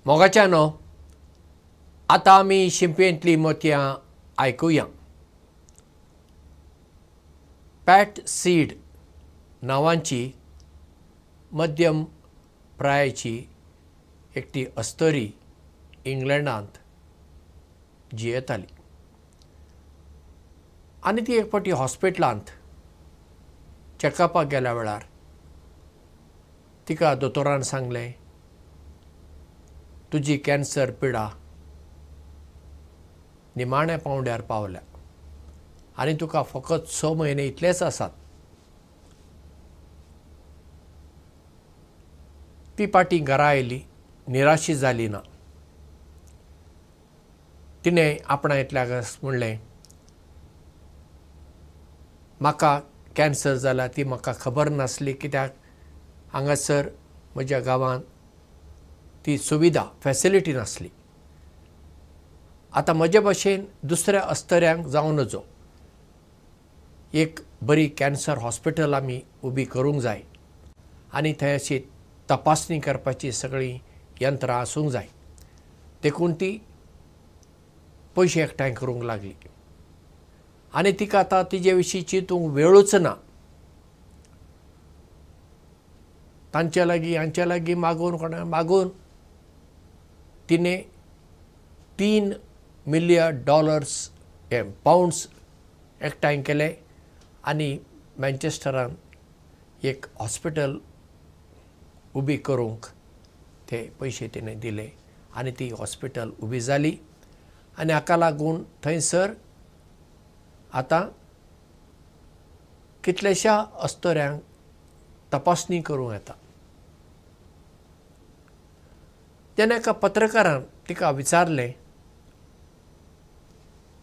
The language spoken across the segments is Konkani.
मोगाच्यानो आतां आमी शिंपयेंतलीं मोतयां आयकुया. पॅट सीड नांवाची मध्यम प्रायाची एकटी अस्तरी इंग्लंडांत जियेताली आनी ती एक फावटी हॉस्पिटलांत चॅकअपाक गेल्या वेळार तिका दोतोरान सांगलें तुजी कॅन्सर पिडा निमाण्या पांवड्यार पावल्या आनी तुका फकत 6 म्हयने इतलेच आसात. ती पाटी घरा आयली, निराशी जाली ना. तिणें आपणायतल्याक म्हणलें म्हाका कॅन्सर जाला ती म्हाका खबर नासली, कित्याक हांगासर म्हज्या गांवांत ती सुविधा फॅसिलिटी नासली. आतां म्हजे भाशेन दुसऱ्या अस्तऱ्यांक जावं नजो एक बरी कॅन्सर हॉस्पिटल आमी उबी करूंक जाय आनी थंय अशी तपासणी करपाची सगळीं यंत्रां आसूंक जाय. देखून ती पयशे एकठांय करूंक लागली आनी तिका आतां तिजे विशीं चिंतूंक वेळूच ना. तांचे लागीं हांचे लागीं मागून तिणें $3 मिलियन पावंड्स एकठांय केले आनी मँचेस्टरांत एक हॉस्पिटल उबी करूंक ते पयशे तिणें दिले आनी ती हॉस्पिटल उबी जाली. आनी हाका लागून थंयसर आतां कितलेशा अस्तऱ्यांक तपासणी करूं येता. तेन्ना एका पत्रकारान तिका विचारलें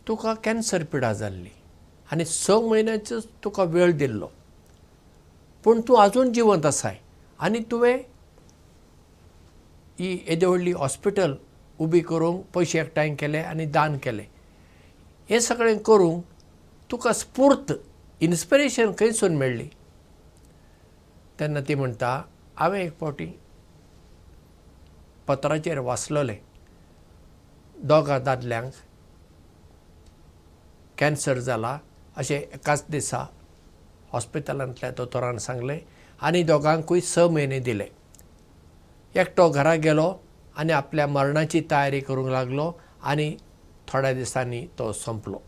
तुका कॅन्सर पिडा जाल्ली आनी 6 म्हयन्याचो तुका वेळ दिल्लो, पूण तूं आजून जिवंत आसाय आनी तुवें ही येदे व्हडली हॉस्पिटल उबी करूंक पयशे एकठांय केले आनी दान केलें. हें सगळें करूंक तुका स्फूर्त इन्स्पिरेशन खंयसून मेळ्ळी? तेन्ना ती म्हणटा हांवें एक फावटी पत्राचेर वाचलोलें 2 दादल्यांक कॅन्सर जाला अशें एकाच दिसा हॉस्पिटलांतल्या दोतोरान सांगलें आनी दोगांकूय 6 म्हयने दिले. एकटो घरा गेलो आनी आपल्या मरणाची तयारी करूंक लागलो आनी थोड्या दिसांनी तो संपलो.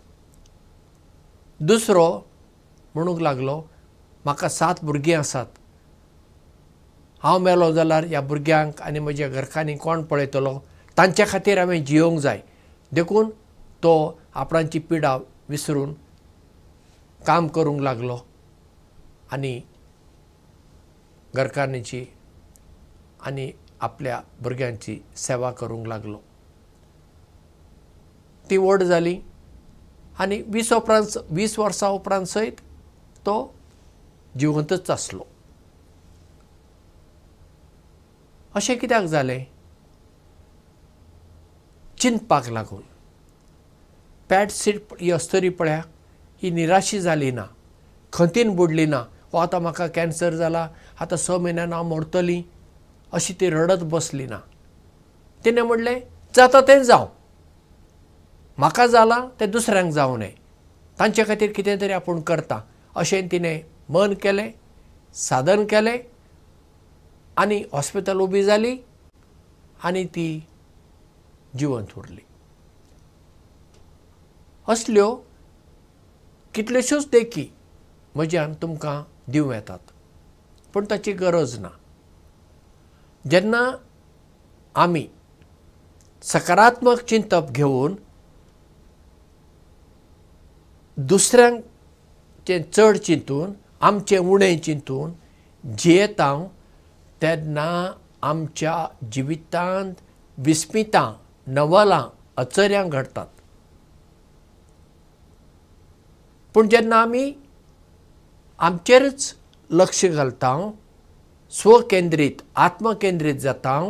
दुसरो म्हणूंक लागलो म्हाका 7 भुरगीं आसात, हांव मेलो जाल्यार ह्या भुरग्यांक आनी म्हज्या घरकान्नीक कोण पळयतलो, तांचे खातीर हांवें जियोंक जाय. देखून तो आपणाची पिडा विसरून काम करूंक लागलो आनी घरकान्नीची आनी आपल्या भुरग्यांची सेवा करूंक लागलो. ती व्हड जाली आनी 20 वर्सां उपरांत सयत तो जिवंतच आसलो. अशें कित्याक जालें? चिंतपाक लागून. पॅट सीड ही अस्तरी पळया, ही निराशी जाली ना, खंतीन बुडली ना, हो आतां म्हाका कॅन्सर जाला, आतां 6 म्हयन्यान हांव मरतलीं अशी ती रडत बसली ना. तिणें म्हणलें जाता तें जावं, म्हाका जालां तें दुसऱ्यांक जावं न्हय, तांचे खातीर कितें तरी आपूण करता अशें तिणें मन केलें, साधन केलें आनी हॉस्पिटल उबी जाली आनी ती जिवंत उरली. असल्यो कितल्योश्योच देखी म्हज्यान तुमकां दिवं येतात, पूण ताची गरज ना. जेन्ना आमी सकारात्मक चिंतप घेवन दुसऱ्यांचें चड चिंतून आमचें उणें चिंतून जियेता तेन्ना आमच्या जिवितांत विस्मितां, नवलां, अचर्यां घडटात. पूण जेन्ना आमी आमचेरच लक्ष घालता, स्वकेंद्रीत, आत्मकेंद्रीत जाता,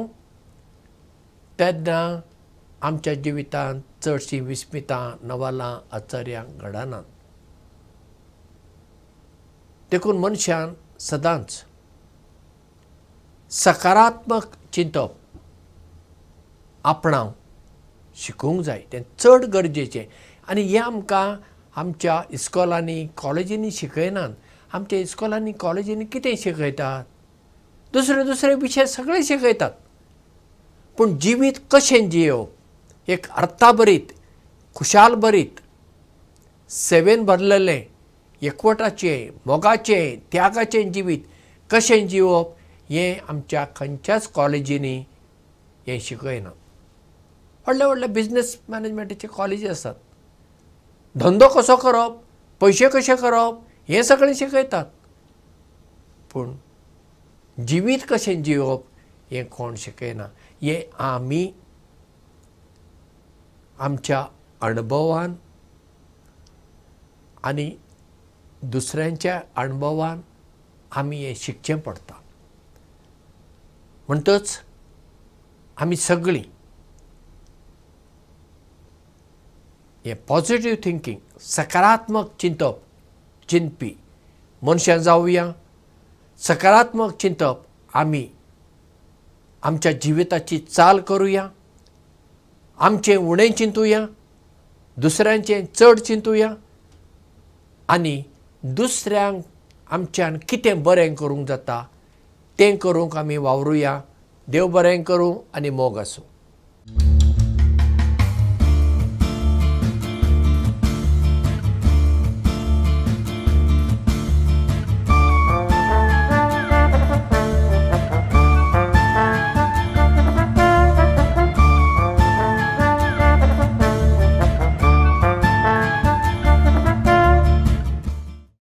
तेन्ना आमच्या जिवितांत चडशीं विस्मितां, नवलां, अचर्यां घडनात. देखून मनशान सदांच सकारात्मक चिंतप आपणाव शिकूंक जाय, तें चड गरजेचें. आनी हें आमकां आमच्या इस्कॉलांनी कॉलेजींनी शिकयनात. आमच्या इस्कॉलांनी कॉलेजींनी कितें शिकयतात? दुसरे विशय सगळे शिकयतात. पूण जिवीत कशें जियोवप, एक अर्थाभरीत, खुशालभरीत, सेवेन भरलेलें, एकवटाचें, मोगाचें, त्यागाचें जिवीत कशें जिवप हें आमच्या खंयच्याच कॉलेजींनी हें शिकयना. व्हडले बिझनस मॅनेजमेंटाचे कॉलेजी आसात. धंदो कसो करप, पयशे कशे करप हें सगळें शिकयतात. पूण जिवीत कशें जिवप हें कोण शिकयना. हें आमी आमच्या अणभवान आनी दुसऱ्यांच्या अणभवान आमी हें शिकचें पडटा. म्हणटच आमी सगळीं हें पॉझिटिव्ह थिंकींग, सकारात्मक चिंतपी मनशां जावया. सकारात्मक चिंतप आमी आमच्या जिविताची चाल करुया. आमचें उणें चिंतुया, दुसऱ्यांचें चड चिंतुया आनी दुसऱ्यांक आमच्यान कितें बरें करूंक जाता तें करूंक आमी वावरुया. देव बरें करूं आनी मोग आसूं.